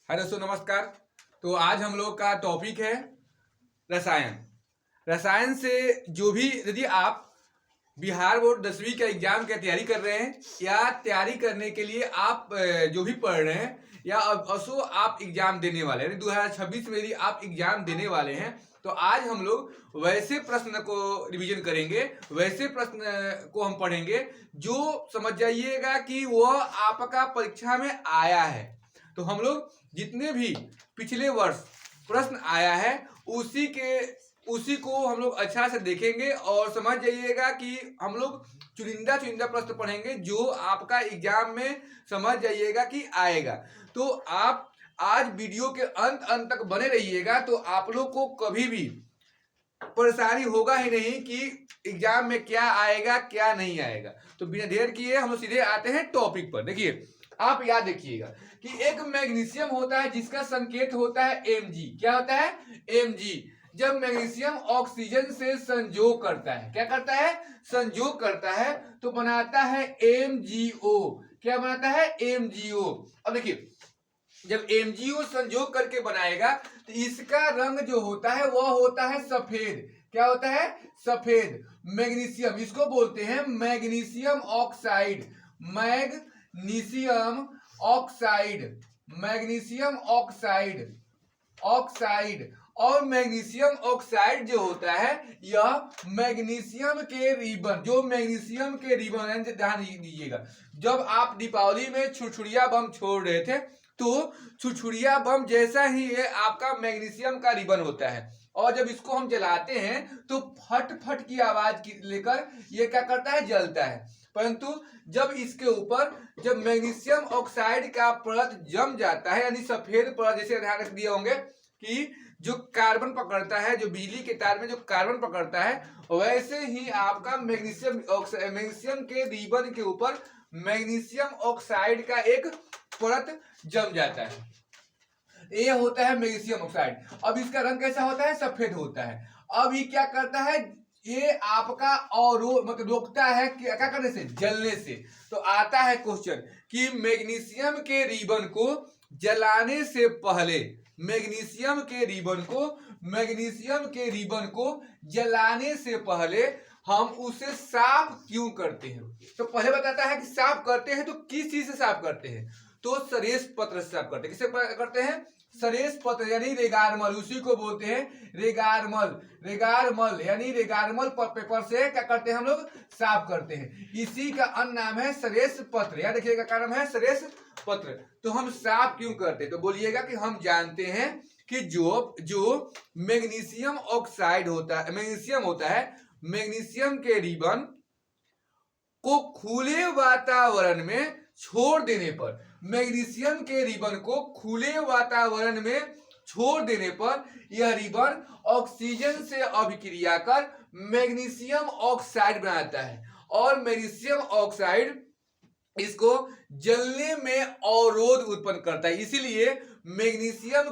हाय दोस्तों, नमस्कार। तो आज हम लोग का टॉपिक है रसायन। रसायन से जो भी यदि आप बिहार बोर्ड 10वीं का एग्जाम की तैयारी कर रहे हैं या तैयारी करने के लिए आप जो भी पढ़ रहे हैं या असो आप एग्जाम देने वाले हैं 2026 में यदि आप एग्जाम देने वाले हैं तो आज हम लोग वैसे प्रश्न को रिवीजन करेंगे, वैसे प्रश्न को हम पढ़ेंगे जो समझ जाइएगा कि वह आपका परीक्षा में आया है। तो हम लोग जितने भी पिछले वर्ष प्रश्न आया है उसी को हम लोग अच्छा से देखेंगे और समझ जाइएगा कि हम लोग चुनिंदा प्रश्न पढ़ेंगे जो आपका एग्जाम में समझ जाइएगा कि आएगा। तो आप आज वीडियो के अंत तक बने रहिएगा तो आप लोग को कभी भी परेशानी होगा ही नहीं कि एग्जाम में क्या आएगा क्या नहीं आएगा। तो बिना देर किए हम लोग सीधे आते हैं टॉपिक पर। देखिए, आप याद रखिएगा कि एक मैग्नीशियम होता है जिसका संकेत होता है Mg। क्या होता है? Mg। जब मैग्नीशियम ऑक्सीजन से संयोग करता है, क्या करता है? संयोग करता है तो बनाता है MgO। क्या बनाता है? MgO। अब देखिए, जब MgO संयोग करके बनाएगा तो इसका रंग जो होता है वह होता है सफेद। क्या होता है? सफेद। मैग्नीशियम, इसको बोलते हैं magnesium oxide. Magnesium oxide, magnesium oxide, oxide. और मैग्नीशियम ऑक्साइड जो होता है यह मैग्नीशियम के रिबन, जो मैग्नीशियम के रिबन, ध्यान दीजिएगा, जब आप दीपावली में छुरछुरिया बम छोड़ रहे थे तो छुरछुरिया बम जैसा ही ये आपका मैग्नीशियम का रिबन होता है और जब इसको हम जलाते हैं तो फट फट की आवाज लेकर ये क्या करता है? जलता है। परंतु जब इसके ऊपर जब मैग्नीशियम ऑक्साइड का परत जम जाता है, यानी सफेद परत, जैसे ध्यान रख दिए होंगे कि जो कार्बन पकड़ता है, जो बिजली के तार में जो कार्बन पकड़ता है, वैसे ही आपका मैग्नीशियम के रिबन के ऊपर मैग्नीशियम ऑक्साइड का एक परत जम जाता है। ये होता है मैग्नीशियम ऑक्साइड। अब इसका रंग कैसा होता है? सफेद होता है। अब ये क्या करता है? ये आपका और मतलब रोकता है क्या करने से? जलने से। तो आता है क्वेश्चन कि मैग्नीशियम के रिबन को जलाने से पहले, मैग्नीशियम के रिबन को जलाने से पहले हम उसे साफ क्यों करते हैं? तो पहले बताता है कि साफ करते हैं तो किस चीज से साफ करते हैं? तो सरेश पत्र से साफ करते हैं। किससे करते हैं? सरेश पत्र यानी रेगारमल, उसी को बोलते हैं रेगारमल। रेगारमल यानी रेगारमल पेपर से क्या करते हैं? हम लोग साफ करते हैं। इसी का अन्य नाम है सरेश पत्र। याद रखिएगा, क्या नाम है? सरेश पत्र। तो हम साफ क्यों करते हैं? तो बोलिएगा कि हम जानते हैं कि जो मैग्नीशियम ऑक्साइड होता है, मैग्नीशियम होता है, मैग्नीशियम के रिबन को खुले वातावरण में छोड़ देने पर, मैग्नीशियम के रिबन को खुले वातावरण में छोड़ देने पर यह रिबन ऑक्सीजन से अभिक्रिया कर मैग्नीशियम ऑक्साइड बनाता है और मैग्नीशियम ऑक्साइड इसको जलने में अवरोध उत्पन्न करता है। इसीलिए मैग्नीशियम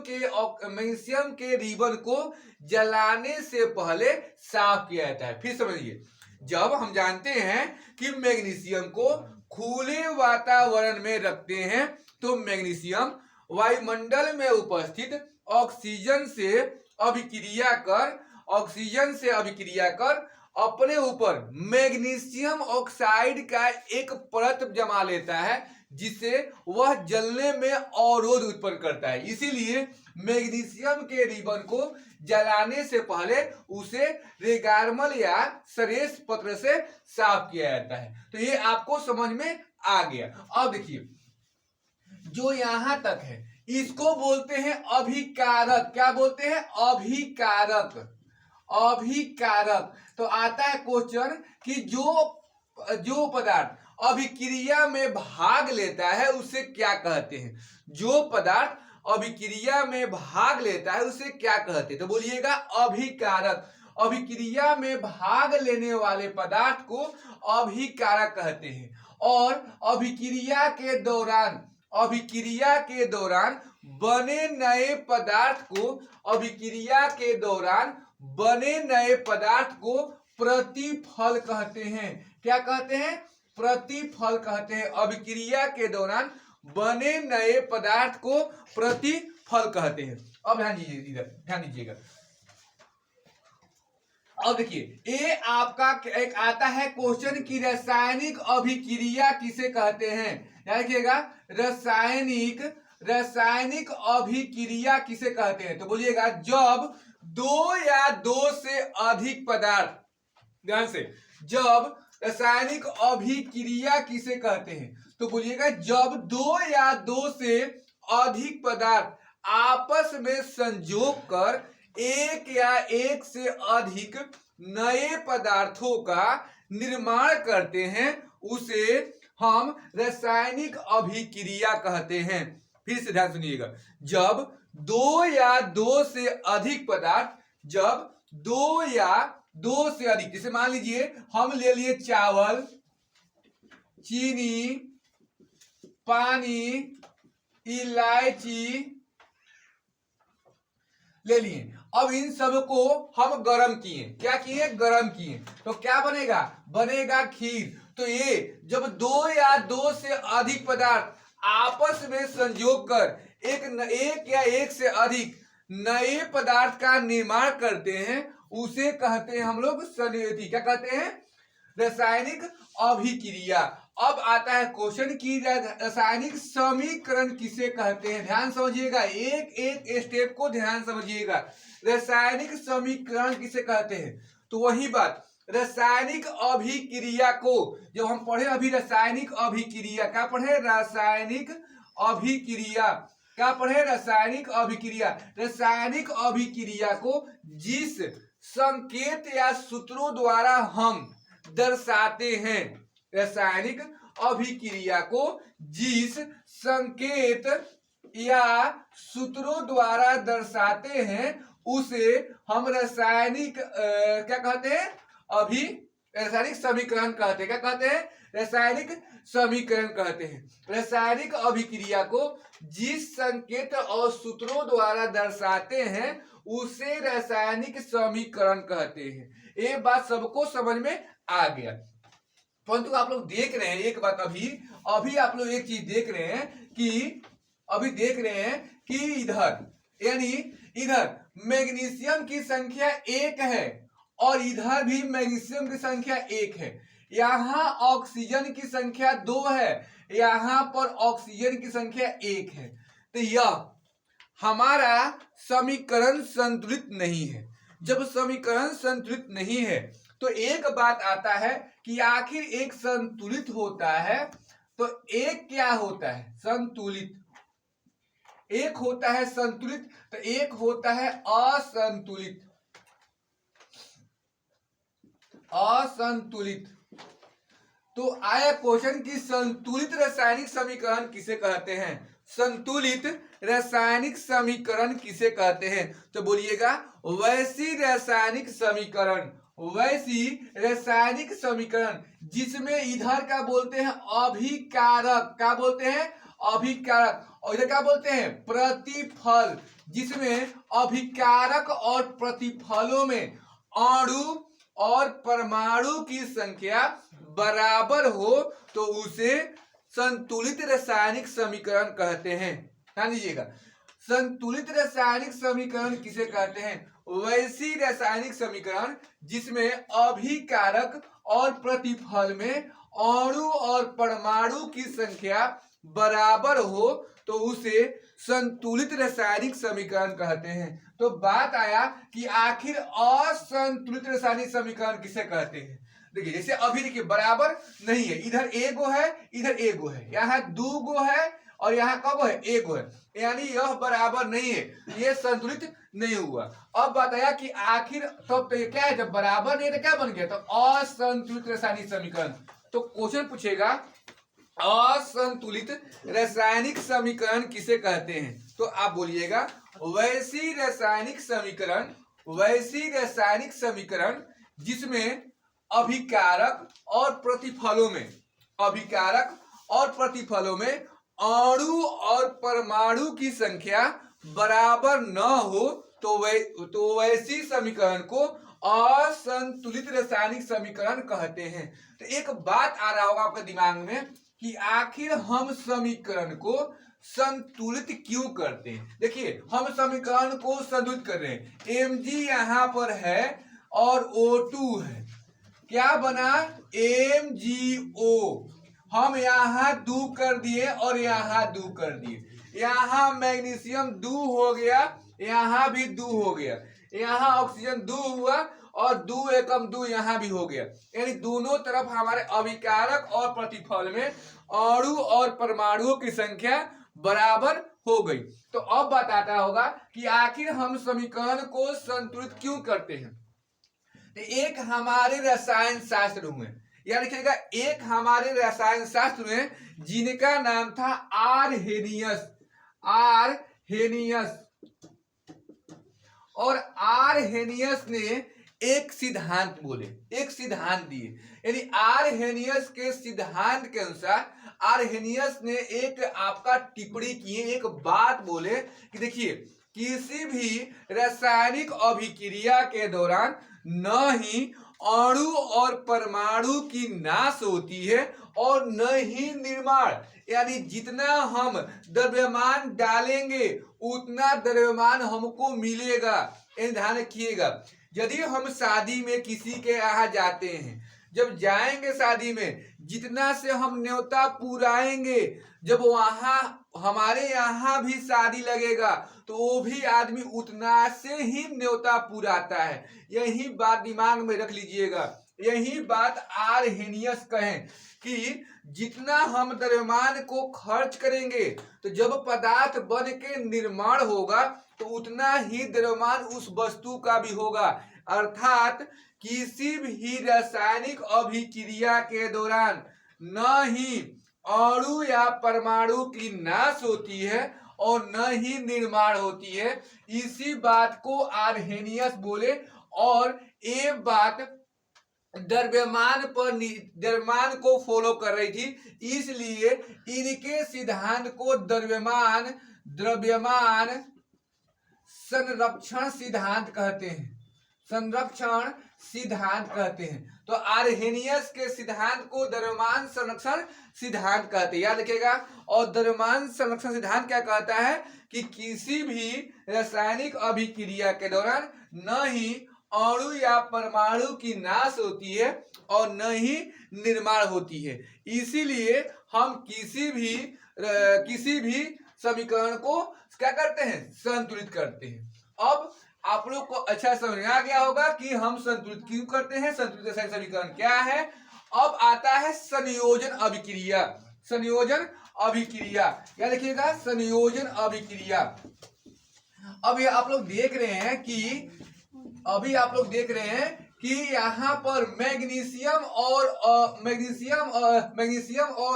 के रिबन को जलाने से पहले साफ किया जाता है। फिर समझिए, जब हम जानते हैं कि मैग्नीशियम को खुले वातावरण में रखते हैं तो मैग्नीशियम वायुमंडल में उपस्थित ऑक्सीजन से अभिक्रिया कर अपने ऊपर मैग्नीशियम ऑक्साइड का एक परत जमा लेता है जिससे वह जलने में अवरोध उत्पन्न करता है। इसीलिए मैग्नीशियम के रिबन को जलाने से पहले उसे रेगारमल या सरेश पत्र से साफ किया जाता है। तो ये आपको समझ में आ गया। अब देखिए, जो यहां तक है इसको बोलते हैं अभिकारक। क्या बोलते हैं? अभिकारक। अभिकारक। तो आता है क्वेश्चन कि जो पदार्थ अभिक्रिया में भाग लेता है उसे क्या कहते हैं? जो पदार्थ अभिक्रिया में भाग लेता है उसे क्या कहते हैं? तो बोलिएगा अभिकारक। अभिक्रिया में भाग लेने वाले पदार्थ को अभिकारक कहते हैं। और अभिक्रिया के दौरान बने नए पदार्थ को प्रतिफल कहते हैं। क्या कहते हैं? प्रतिफल कहते हैं। अभिक्रिया के दौरान बने नए पदार्थ को प्रतिफल कहते हैं। अब ध्यान दीजिए, इधर ध्यान दीजिएगा। अब देखिए ये आपका एक आता है क्वेश्चन की रासायनिक अभिक्रिया किसे कहते हैं। याद रखिएगा, रासायनिक अभिक्रिया किसे कहते हैं। तो बोलिएगा जब दो या दो से अधिक पदार्थ, ध्यान से, जब रासायनिक अभिक्रिया किसे कहते हैं तो बोलिएगा जब दो या दो से अधिक पदार्थ आपस में संयोग कर एक या एक से अधिक नए पदार्थों का निर्माण करते हैं, उसे हम रासायनिक अभिक्रिया कहते हैं। फिर से ध्यान सुनिएगा, जब दो या दो से अधिक पदार्थ, जब दो या दो से अधिक, जैसे मान लीजिए हम ले लिए चावल, चीनी, पानी, इलायची ले लिए। अब इन सब को हम गर्म किए, क्या किए, गर्म किए, तो क्या बनेगा, बनेगा खीर। तो ये जब दो या दो से अधिक पदार्थ आपस में संयोग कर एक या एक से अधिक नए पदार्थ का निर्माण करते हैं, उसे कहते हैं हम लोग क्या कहते हैं, रासायनिक अभिक्रिया। अब आता है क्वेश्चन की रासायनिक समीकरण किसे कहते हैं। ध्यान समझिएगा, एक एक स्टेप को ध्यान समझिएगा। रासायनिक समीकरण किसे कहते हैं, तो वही बात, रासायनिक अभिक्रिया को जब हम पढ़े अभी, रासायनिक अभिक्रिया क्या पढ़े, रासायनिक अभिक्रिया क्या पढ़े, रासायनिक अभिक्रिया। रासायनिक अभिक्रिया को जिस संकेत या सूत्रों द्वारा हम दर्शाते हैं, रासायनिक अभिक्रिया को जिस संकेत या सूत्रों द्वारा दर्शाते हैं, उसे हम रासायनिक क्या कहते हैं, रासायनिक समीकरण कहते हैं। क्या कहते हैं, रासायनिक समीकरण कहते हैं। रासायनिक अभिक्रिया को जिस संकेत और सूत्रों द्वारा दर्शाते हैं, उसे रासायनिक समीकरण कहते हैं। ये बात सबको समझ में आ गया। परंतु आप लोग देख रहे हैं एक बात, अभी आप लोग एक चीज देख रहे हैं कि इधर, यानी इधर मैग्नीशियम की संख्या 1 है और इधर भी मैग्नीशियम की संख्या 1 है। यहाँ ऑक्सीजन की संख्या 2 है, यहाँ पर ऑक्सीजन की संख्या 1 है। तो यह हमारा समीकरण संतुलित नहीं है। जब समीकरण संतुलित नहीं है तो एक बात आता है कि आखिर एक संतुलित होता है तो एक क्या होता है, संतुलित। एक होता है संतुलित तो एक होता है असंतुलित। असंतुलित। तो आया क्वेश्चन की संतुलित रासायनिक समीकरण किसे कहते हैं, संतुलित रासायनिक समीकरण किसे कहते हैं। तो बोलिएगा वैसी रासायनिक समीकरण, वैसी रासायनिक समीकरण जिसमें इधर क्या बोलते हैं, अभिकारक, क्या बोलते हैं, अभिकारक, और इधर क्या बोलते हैं, प्रतिफल, जिसमें अभिकारक और प्रतिफलों में अणु और परमाणु की संख्या बराबर हो तो उसे संतुलित रासायनिक समीकरण कहते हैं। ध्यान दीजिएगा, संतुलित रासायनिक समीकरण किसे कहते हैं, वैसी रासायनिक समीकरण जिसमें अभिकारक और प्रतिफल में अणु और परमाणु की संख्या बराबर हो तो उसे संतुलित रासायनिक समीकरण कहते हैं। तो बात आया कि आखिर असंतुलित रासायनिक समीकरण किसे कहते हैं। देखिए जैसे अभी देखिए बराबर नहीं है, इधर एगो है, इधर एगो है, यहाँ दो गो है और यहाँ कब है, एगो है, यानी यह बराबर नहीं है, ये संतुलित नहीं हुआ। अब बताया कि आखिर तब तो ये क्या है, जब बराबर नहीं तो क्या बन गया, तो असंतुलित रासायनिक समीकरण। तो क्वेश्चन पूछेगा असंतुलित रासायनिक समीकरण किसे कहते हैं, तो आप बोलिएगा वैसी रासायनिक समीकरण, वैसी रासायनिक समीकरण जिसमें अभिकारक और प्रतिफलों में, अभिकारक और प्रतिफलों में अणु और परमाणु की संख्या बराबर न हो तो वैसी समीकरण को असंतुलित रासायनिक समीकरण कहते हैं। तो एक बात आ रहा होगा आपके दिमाग में कि आखिर हम समीकरण को संतुलित क्यों करते हैं। देखिए हम समीकरण को संतुलित कर रहे हैं, Mg यहां पर है और O2 है, क्या बना MgO, हम यहां दू कर दिए और यहां दू कर दिए, यहां मैग्नीशियम दू हो गया, यहां भी दू हो गया, यहां ऑक्सीजन दू हुआ और दू एकम दू यहां भी हो गया, यानी दोनों तरफ हमारे अभिकारक और प्रतिफल में अणु और परमाणुओं की संख्या बराबर हो गई। तो अब बताता होगा कि आखिर हम समीकरण को संतुलित क्यों करते हैं। तो एक हमारे रसायन शास्त्र हुए, या लिखिएगा एक हमारे रसायन शास्त्र में जिनका नाम था आरहेनियस, आरहेनियस, और आरहेनियस ने एक सिद्धांत बोले, एक सिद्धांत दिए, यानी आरहेनियस के सिद्धांत के अनुसार आरहेनियस ने एक आपका टिप्पणी किए, एक बात बोले कि देखिए किसी भी रासायनिक अभिक्रिया के दौरान न ही अणु और परमाणु की नाश होती है और न ही निर्माण, यानी जितना हम द्रव्यमान डालेंगे उतना द्रव्यमान हमको मिलेगा। ध्यान रखिएगा, यदि हम शादी में किसी के यहाँ जाते हैं, जब जाएंगे शादी में जितना से हम न्योता पुराएंगे, जब वहां हमारे यहाँ भी शादी लगेगा तो वो भी आदमी उतना से ही न्योता पुराता है। यही बात दिमाग में रख लीजिएगा, यही बात आरहेनियस कहें कि जितना हम द्रव्यमान को खर्च करेंगे तो जब पदार्थ बन के निर्माण होगा तो उतना ही द्रव्यमान उस वस्तु का भी होगा। अर्थात किसी भी रासायनिक अभिक्रिया के दौरान न ही अणु या परमाणु की नाश होती है और न ही निर्माण होती है। इसी बात को आरहेनियस बोले और ये बात द्रव्यमान को फॉलो कर रही थी, इसलिए इनके सिद्धांत को द्रव्यमान संरक्षण सिद्धांत कहते हैं, संरक्षण सिद्धांत कहते हैं। तो आरहेनियस के सिद्धांत को द्रव्यमान संरक्षण सिद्धांत कहते हैं, याद रखिएगा। और द्रव्यमान संरक्षण सिद्धांत क्या कहता है कि किसी भी रासायनिक अभिक्रिया के दौरान न ही अणु या परमाणु की नाश होती है और न ही निर्माण होती है, इसीलिए हम किसी भी समीकरण को क्या करते हैं, संतुलित करते हैं। अब आप लोग को अच्छा समझ आ गया होगा कि हम संतुलित क्यों करते हैं, संतुलित रासायनिक समीकरण क्या है। अब आता है संयोजन अभिक्रिया, संयोजन अभिक्रिया, क्या लिखिएगा, संयोजन अभिक्रिया। अब ये आप लोग देख रहे हैं कि यहाँ पर मैग्नीशियम और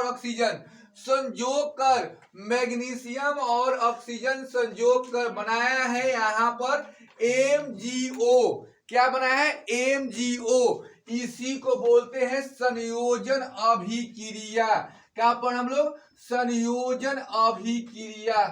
ऑक्सीजन संजोग कर, मैग्नीशियम और ऑक्सीजन संजोग कर बनाया है यहाँ पर MgO, क्या बनाया है, MgO। इसी को बोलते हैं संयोजन अभिक्रिया। क्या पढ़ हम लोग, संयोजन अभिक्रिया,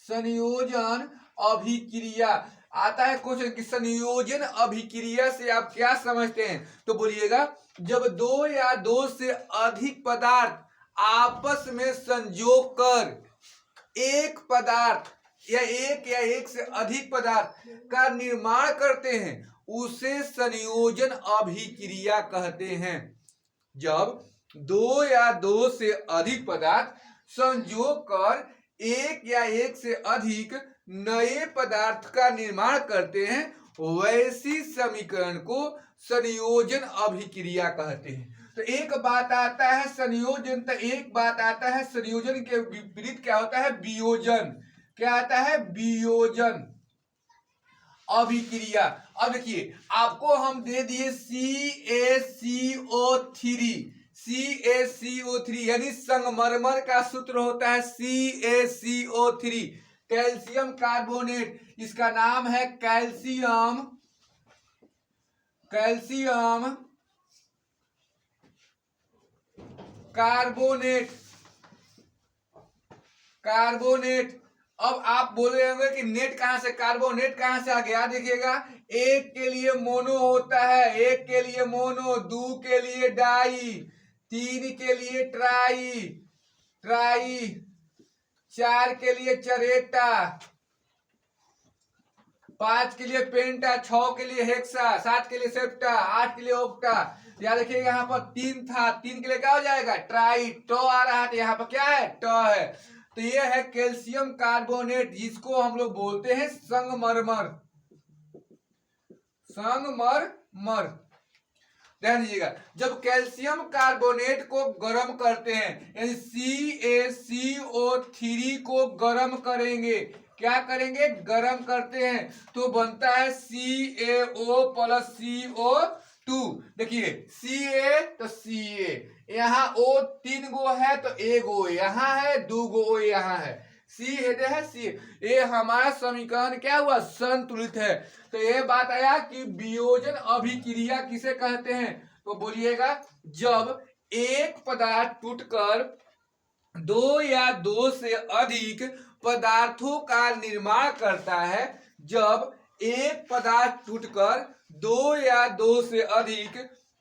संयोजन अभिक्रिया। आता है क्वेश्चन कि संयोजन अभिक्रिया से आप क्या समझते हैं, तो बोलिएगा जब दो या दो से अधिक पदार्थ आपस में संयोग कर एक पदार्थ या एक से अधिक पदार्थ का निर्माण करते हैं उसे संयोजन अभिक्रिया कहते हैं। जब दो या दो से अधिक पदार्थ संयोग कर एक या एक से अधिक नए पदार्थ का निर्माण करते हैं वैसी समीकरण को संयोजन अभिक्रिया कहते हैं। तो एक बात आता है संयोजन, तो एक बात आता है संयोजन के विपरीत क्या होता है, वियोजन। क्या आता है, वियोजन अभिक्रिया। अब देखिए आपको हम दे दिए CaCO3 यानी संगमरमर का सूत्र होता है CaCO3, कैल्शियम कार्बोनेट, इसका नाम है कैल्शियम कार्बोनेट। अब आप बोले होंगे कि नेट कहां से, कार्बोनेट कहां से आ गया, देखिएगा एक के लिए मोनो होता है, एक के लिए मोनो, दो के लिए डाई, 3 के लिए ट्राई, ट्राई, 4 के लिए चरेटा, 5 के लिए पेंटा, 6 के लिए हेक्सा, 7 के लिए सेप्टा, 8 के लिए ओक्टा। याद रखिएगा यहाँ पर 3 था, 3 के लिए क्या हो जाएगा ट्राई, टो आ रहा है तो यहाँ पर क्या है ट है। तो ये है कैल्शियम कार्बोनेट, जिसको हम लोग बोलते हैं संगमरमर, संगमरमर। ध्यान दीजिएगा, जब कैल्शियम कार्बोनेट को गर्म करते हैं यानी CaCO3 को गर्म करेंगे, क्या करेंगे गर्म करते हैं, तो बनता है CaO प्लस CO2। देखिए Ca तो Ca, यहाँ O 3 गो है तो 1 गो यहाँ है, 2 गो यहाँ है, सी है सी, ये हमारा समीकरण क्या हुआ संतुलित है। तो ये बात आया कि वियोजन अभिक्रिया किसे कहते हैं, तो बोलिएगा जब एक पदार्थ टूटकर 2 या 2 से अधिक पदार्थों का निर्माण करता है, जब एक पदार्थ टूटकर 2 या 2 से अधिक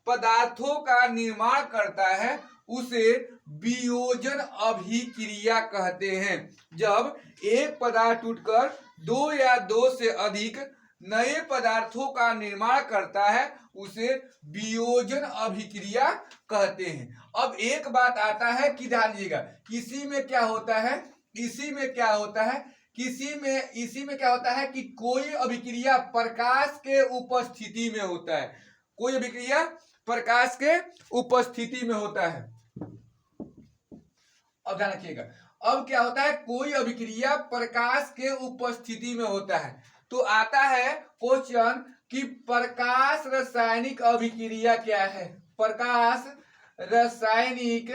पदार्थों का निर्माण करता है उसे वियोजन अभिक्रिया कहते हैं। जब एक पदार्थ टूटकर 2 या 2 से अधिक नए पदार्थों का निर्माण करता है उसे वियोजन अभिक्रिया कहते हैं। अब एक बात आता है कि ध्यान दीजिएगा, इसी में क्या होता है, इसी में क्या होता है, इसी में क्या होता है कि कोई अभिक्रिया प्रकाश के उपस्थिति में होता है, कोई अभिक्रिया प्रकाश के उपस्थिति में होता है। अब ध्यान रखिएगा, अब क्या होता है, कोई अभिक्रिया प्रकाश के उपस्थिति में होता है तो आता है क्वेश्चन कि प्रकाश रासायनिक अभिक्रिया क्या है, प्रकाश रासायनिक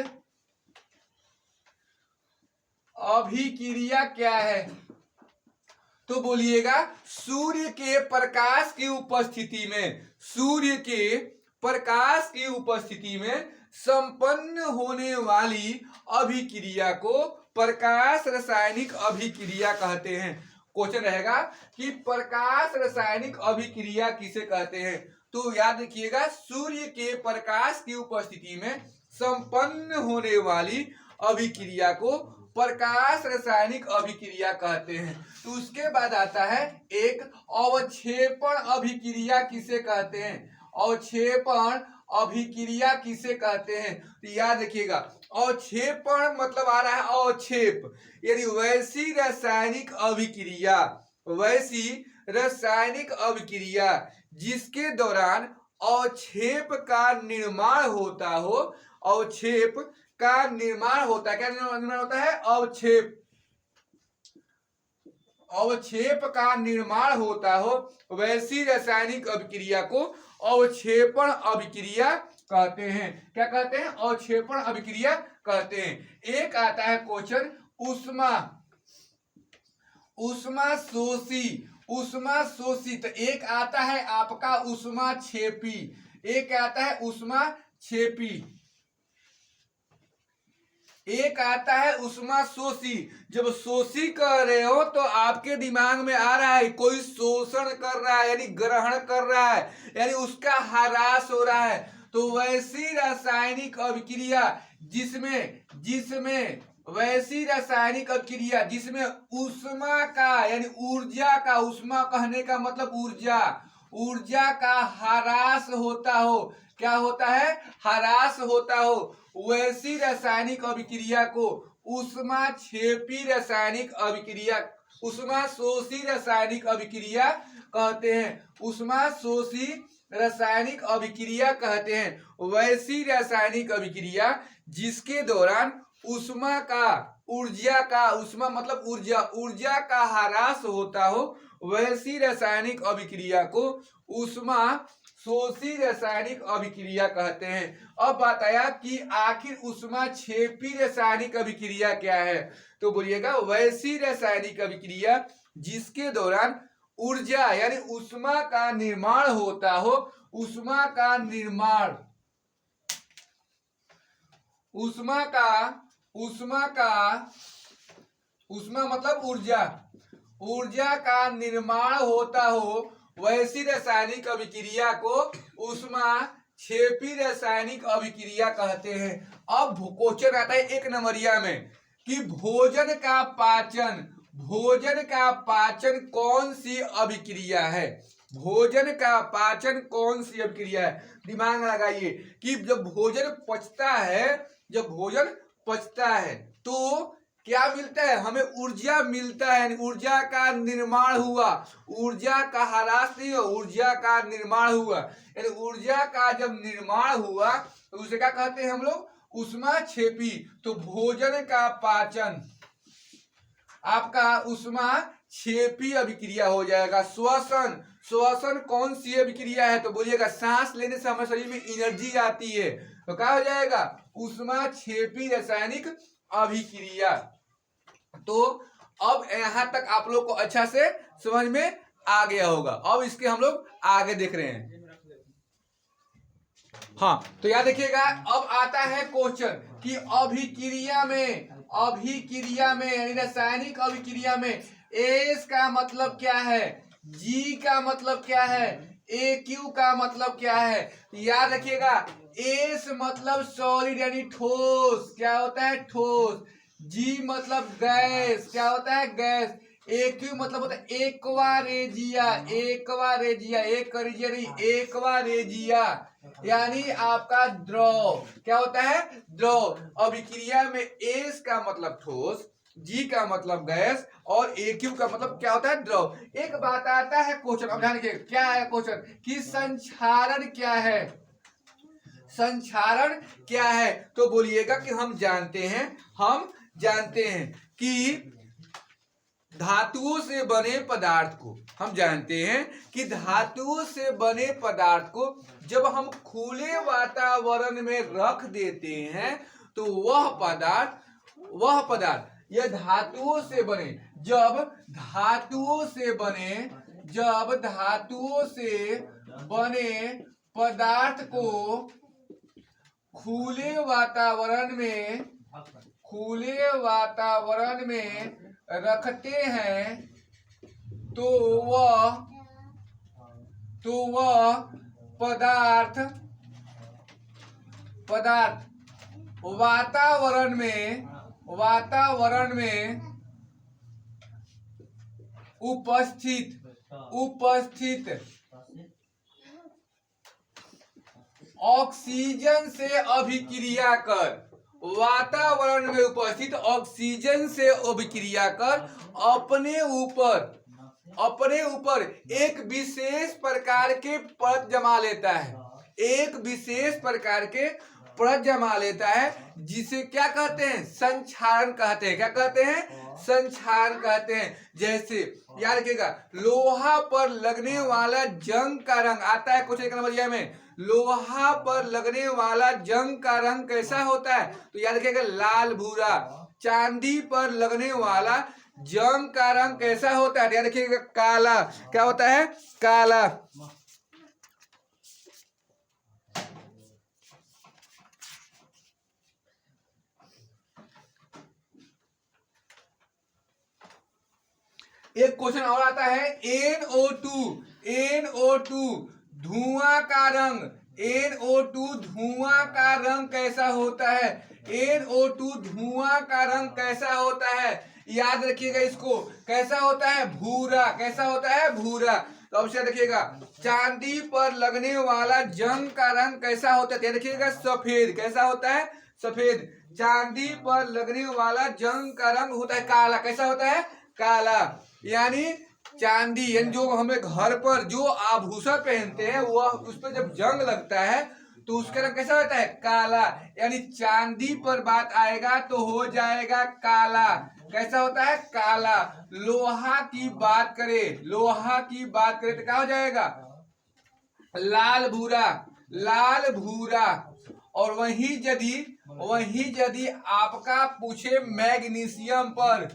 अभिक्रिया क्या है, तो बोलिएगा सूर्य के प्रकाश की उपस्थिति में, सूर्य के प्रकाश की उपस्थिति में संपन्न होने वाली अभिक्रिया को प्रकाश रासायनिक अभिक्रिया कहते हैं। क्वेश्चन रहेगा कि प्रकाश रासायनिक अभिक्रिया किसे कहते हैं, तो याद रखिएगा सूर्य के प्रकाश की उपस्थिति में संपन्न होने वाली अभिक्रिया को प्रकाश रासायनिक अभिक्रिया कहते हैं। तो उसके बाद आता है एक अवक्षेपण अभिक्रिया किसे कहते हैं, अवक्षेपण अभिक्रिया किसे कहते हैं, तो याद रखिएगा अवक्षेपण मतलब आ रहा है अवक्षेप, यानी वैसी रासायनिक अभिक्रिया, वैसी रासायनिक अभिक्रिया जिसके दौरान अवक्षेप का निर्माण होता हो, अवक्षेप का निर्माण होता है, क्या निर्माण होता है अवक्षेप, अवक्षेप का निर्माण होता हो वैसी रासायनिक अभिक्रिया को अवक्षेपण अभिक्रिया कहते हैं। क्या कहते हैं, अवक्षेपण अभिक्रिया कहते हैं। एक आता है क्वेश्चन उष्मा, उष्मा शोषी, उष्मा शोषी, तो एक आता है आपका उष्मा क्षेपी, एक आता है उष्मा क्षेपी, एक आता है उष्मा शोषी। जब शोषी कर रहे हो तो आपके दिमाग में आ रहा है कोई शोषण कर रहा है यानी ग्रहण कर रहा है, यानी उसका ह्रास हो रहा है। तो वैसी रासायनिक अभिक्रिया जिसमें वैसी रासायनिक अभिक्रिया जिसमें उष्मा का यानी ऊर्जा का, उष्मा कहने का मतलब ऊर्जा, ऊर्जा का ह्रास होता हो, क्या होता है ह्रास होता हो, वैसी रासायनिक अभिक्रिया को उष्मा क्षेपी रासायनिक अभिक्रिया, उष्मा शोषी रासायनिक अभिक्रिया कहते हैं, उष्मा शोषी रासायनिक अभिक्रिया कहते हैं। वैसी रासायनिक अभिक्रिया जिसके दौरान उष्मा का, ऊर्जा का, उष्मा मतलब ऊर्जा, ऊर्जा का ह्रास होता हो वैसी रासायनिक अभिक्रिया को उष्मा शोषी रासायनिक अभिक्रिया कहते हैं। अब बात आया कि आखिर उष्मा क्षेपी रासायनिक अभिक्रिया क्या है, तो बोलिएगा वैसी रासायनिक अभिक्रिया जिसके दौरान ऊर्जा यानी उष्मा का निर्माण होता हो, उष्मा का निर्माण, उष्मा मतलब ऊर्जा, ऊर्जा का निर्माण होता हो वैसी रासायनिक अभिक्रिया को उष्मा क्षेपी रासायनिक अभिक्रिया कहते हैं। अब क्वेश्चन आता है 1 नंबरिया में कि भोजन का पाचन कौन सी अभिक्रिया है। भोजन का पाचन कौन सी अभिक्रिया है। दिमाग लगाइए कि जब भोजन पचता है तो क्या मिलता है, हमें ऊर्जा मिलता है। ऊर्जा का निर्माण हुआ, ऊर्जा का ह्रास नहीं हुआ, ऊर्जा का निर्माण हुआ। यानी ऊर्जा का जब निर्माण हुआ तो उसे क्या कहते हैं हम लोग, ऊष्माक्षेपी। तो भोजन का पाचन आपका ऊष्माक्षेपी अभिक्रिया हो जाएगा। श्वसन कौन सी अभिक्रिया है, तो बोलिएगा सांस लेने से हमारे शरीर में एनर्जी आती है, तो क्या हो जाएगा, ऊष्माक्षेपी रासायनिक अभिक्रिया। तो अब यहां तक आप लोग को अच्छा से समझ में आ गया होगा। अब इसके हम लोग आगे देख रहे हैं। हाँ, तो याद रखिएगा, अब आता है क्वेश्चन कि अभिक्रिया में यानी रासायनिक अभिक्रिया में एस का मतलब क्या है, जी का मतलब क्या है, ए क्यू का मतलब क्या है। याद रखिएगा, एस मतलब सॉलिड यानी ठोस, क्या होता है, ठोस। जी मतलब गैस, क्या होता है, गैस। एक्यू मतलब होता है एक्वारेजिया, एक्वारेजिया यानी आपका द्रव, क्या होता है, द्रव। अभिक्रिया में एस का मतलब ठोस, जी का मतलब गैस और एक्यू का मतलब क्या होता है, द्रव। एक बात आता है क्वेश्चन, अब ध्यान रखिए क्या है क्वेश्चन कि संक्षारण क्या है। संक्षारण क्या है, तो बोलिएगा कि हम जानते हैं कि धातुओं से बने पदार्थ को जब हम खुले वातावरण में रख देते हैं तो वह पदार्थ यह धातुओं से बने, जब धातुओं से बने पदार्थ को खुले वातावरण में रखते हैं तो वह पदार्थ वातावरण में उपस्थित ऑक्सीजन से अभिक्रिया कर, वातावरण में उपस्थित ऑक्सीजन से अभिक्रिया कर अपने ऊपर एक विशेष प्रकार के परत जमा लेता है, जिसे क्या कहते हैं, संक्षारण कहते हैं। क्या कहते हैं, संक्षारण कहते हैं। जैसे याद रखिएगा, लोहा पर लगने वाला जंग का रंग आता है कुछ एक नंबरिया में, लोहा पर लगने वाला जंग का रंग कैसा होता है, तो याद रखिएगा लाल भूरा। चांदी पर लगने वाला जंग का रंग कैसा होता है, याद रखिएगा काला, क्या होता है, काला। एक क्वेश्चन और आता है NO2 धुआं का रंग, NO2 धुआं का रंग कैसा होता है, NO2 धुआं का रंग कैसा होता है, याद रखिएगा इसको, कैसा होता है, भूरा। कैसा होता है, भूरा। तो अब से रखिएगा, चांदी पर लगने वाला जंग का रंग कैसा होता है, देखिएगा सफेद। कैसा होता है, सफेद। चांदी पर लगने वाला जंग का रंग होता है काला। कैसा होता है, काला। यानी चांदी, यानी जो हमें घर पर जो आभूषण पहनते हैं वह उस पर जब जंग लगता है तो उसका रंग कैसा होता है, काला। यानी चांदी पर बात आएगा तो हो जाएगा काला। कैसा होता है, काला। लोहा की बात करें तो क्या हो जाएगा, लाल भूरा। और वही यदि आपका पूछे मैग्नीशियम पर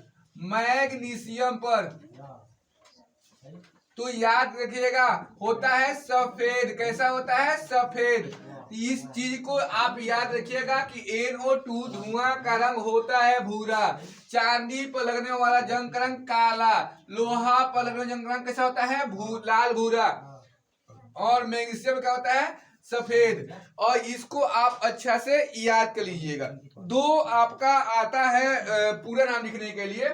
तो याद रखिएगा होता है सफेद। कैसा होता है, सफेद। इस चीज को आप याद रखिएगा कि NO2 धुआं का रंग होता है भूरा, चांदी पर लगने वाला जंग का रंग काला, लोहा पर लगने वाला जंग का रंग कैसा होता है, लाल भूरा, और मैग्नीशियम क्या होता है, सफेद। और इसको आप अच्छा से याद कर लीजिएगा। दो आपका आता है पूरा नाम लिखने के लिए,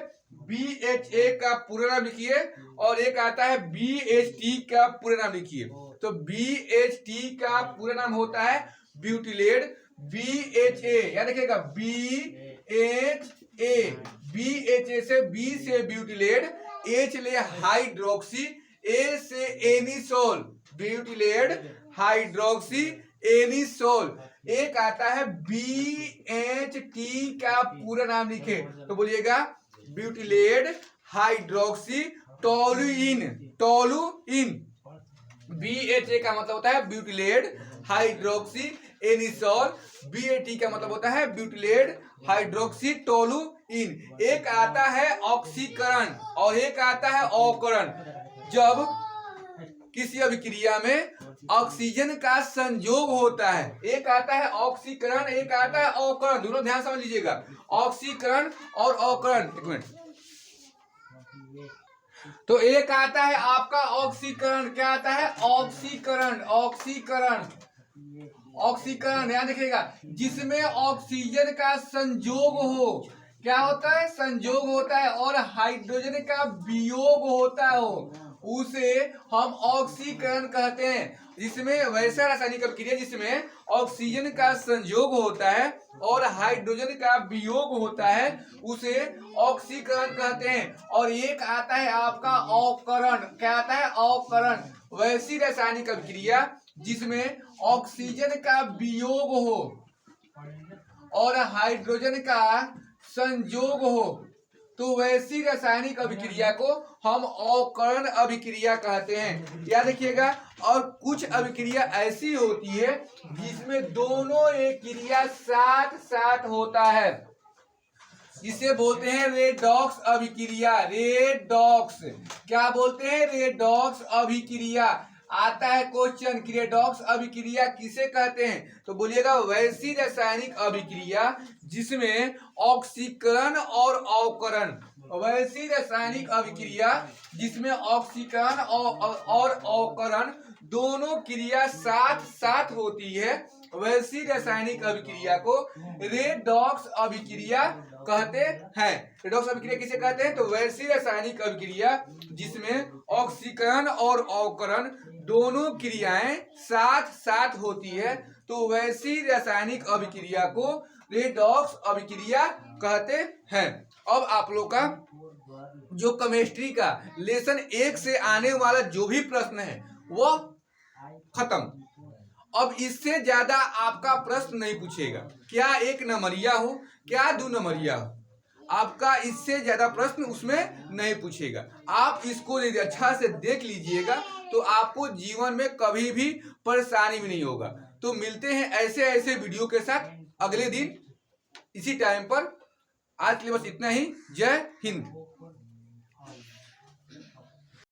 BHA का पूरा नाम लिखिए, और एक आता है BHT का पूरा नाम लिखिए। तो BHT का पूरा नाम होता है ब्यूटिलेट। BHA याद रखिएगा, BHA, BHA से B से ब्यूटिलेट, H ले हाइड्रोक्सी, A से एनिसोल, ब्यूटिलेट हाइड्रोक्सी एनिसोल। एक आता है BHT का पूरा नाम लिखे, तो बोलिएगा ब्यूटिलेट हाइड्रोक्सी टोलुइन, टोलुइन। BHA का मतलब होता है ब्यूटिलेट हाइड्रोक्सी एनिसोल, BHT का मतलब होता है ब्यूटिलेट हाइड्रोक्सी टोलुइन। एक आता है ऑक्सीकरण और एक आता है अवकरण। जब किसी अभिक्रिया में ऑक्सीजन का संयोग होता है, एक आता है ऑक्सीकरण, एक आता है अवकरण, दोनों ध्यान समझ लीजिएगा, ऑक्सीकरण और अवकरण। एक मिनट, तो एक आता है आपका ऑक्सीकरण, क्या आता है ऑक्सीकरण, ऑक्सीकरण, ऑक्सीकरण ध्यान रखिएगा, जिसमें ऑक्सीजन का संयोग हो, क्या होता है संयोग होता है, और हाइड्रोजन का वियोग होता हो, उसे हम ऑक्सीकरण कहते हैं। जिसमें वैसा रासायनिक अभिक्रिया जिसमें ऑक्सीजन का संयोग होता है और हाइड्रोजन का वियोग होता है, उसे ऑक्सीकरण कहते हैं। और एक आता है आपका अवकरण, क्या आता है अवकरण, वैसी रासायनिक अभिक्रिया जिसमें ऑक्सीजन का वियोग हो और हाइड्रोजन का संयोग हो, तो वैसी रासायनिक अभिक्रिया को हम अवकरण अभिक्रिया कहते हैं। याद रखिएगा। और कुछ अभिक्रिया ऐसी होती है जिसमें दोनों एक क्रिया साथ साथ होता है, जिसे बोलते हैं रेडॉक्स अभिक्रिया। रेडॉक्स क्या बोलते हैं, रेडॉक्स अभिक्रिया। आता है क्वेश्चन कि रेडॉक्स अभिक्रिया किसे कहते हैं, तो बोलिएगा वैसी रासायनिक अभिक्रिया जिसमें ऑक्सीकरण और अवकरण, वैसी रासायनिक अभिक्रिया जिसमें ऑक्सीकरण और अवकरण दोनों क्रिया साथ साथ होती है, वैसी रासायनिक अभिक्रिया को रेडॉक्स अभिक्रिया कहते हैं। रेडॉक्स अभिक्रिया किसे कहते हैं, तो वैसी रासायनिक अभिक्रिया जिसमें ऑक्सीकरण और अवकरण दोनों क्रियाएं साथ साथ होती है, तो वैसी रासायनिक अभिक्रिया को रेडॉक्स अभिक्रिया कहते हैं। अब आप लोग का जो केमिस्ट्री का लेसन 1 से आने वाला जो भी प्रश्न है वो खत्म। अब इससे ज्यादा आपका प्रश्न नहीं पूछेगा, क्या 1 नंबरिया हो क्या 2 नंबरिया हो, आपका इससे ज्यादा प्रश्न उसमें नहीं पूछेगा। आप इसको यदि अच्छा से देख लीजिएगा तो आपको जीवन में कभी भी परेशानी भी नहीं होगा। तो मिलते हैं ऐसे ऐसे वीडियो के साथ अगले दिन इसी टाइम पर। आज के लिए बस इतना ही। जय हिंद।